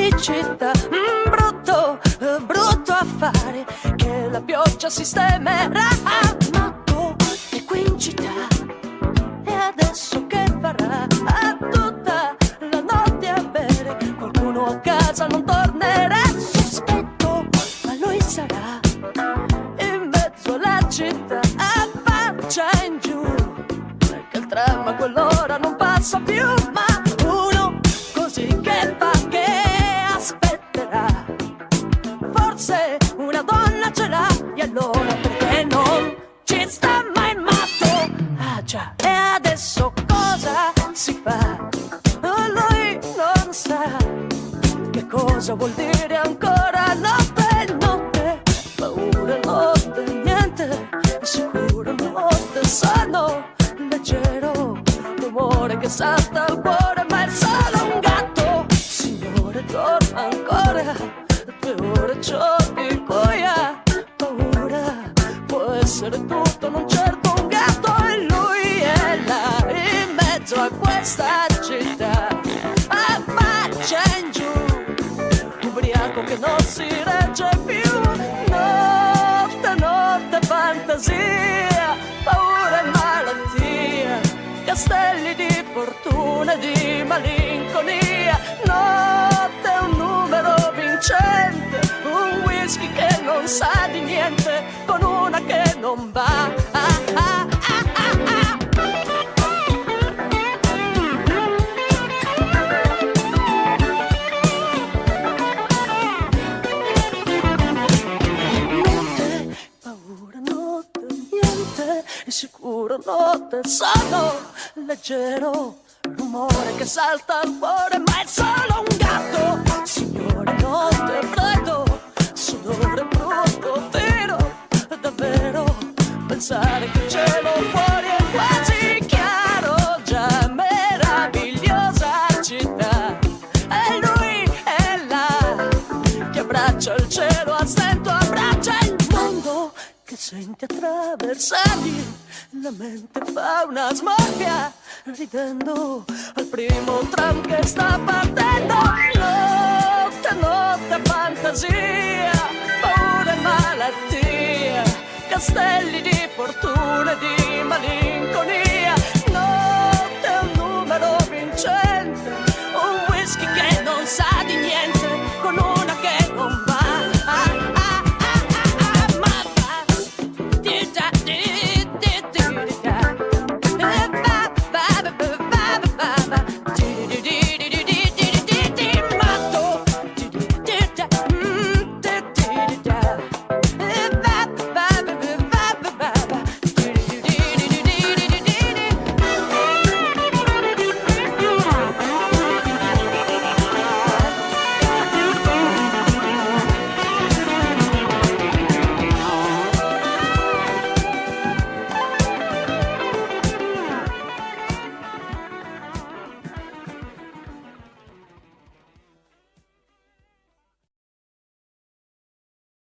di città. Brutto, brutto affare che la pioggia sistemerà. Matto e qui in città, e adesso che farà? Tutta la notte a bere, qualcuno a casa non tornerà. Sospetto, ma lui sarà in mezzo alla città, a faccia in giù, perché il tram a quell'ora non passa più. Ma uno così che fa, che aspetterà, forse una donna ce l'ha, e allora perché non ci sta mai matto? Ah già, e adesso cosa si fa? Lui non sa che cosa vuol dire ancora notte, notte, paura, notte, niente, sicuro, notte, sonno leggero, rumore che salta al cuore, ma è solo un gatto. Signore, dorma ancora, 2 ore c'ho di cuoia, paura, può essere tutto, non certo un gatto. E lui è là, in mezzo a questa città, a faccia in giù, ubriaco che non si regge più. Notte, notte, fantasia, paura e malattia, castelli di fortuna e di malinconia. Notte è un numero vincente, un whisky che non sa di niente, con una che non va. Notte, paura, notte, niente, è sicuro, notte, sono leggero, rumore che salta al cuore, ma è solo un gatto. Signore, notte, freddo, sudore brutto, vero, davvero, pensare che il cielo fuori è quasi chiaro, già meravigliosa città. E lui è là, che abbraccia il cielo a stento, abbraccia il mondo che senti attraversargli, la mente fa una smorfia, ridendo al primo tram che sta partendo. Notte, notte, fantasia, paura e malattia, castelli di fortuna e di maligna.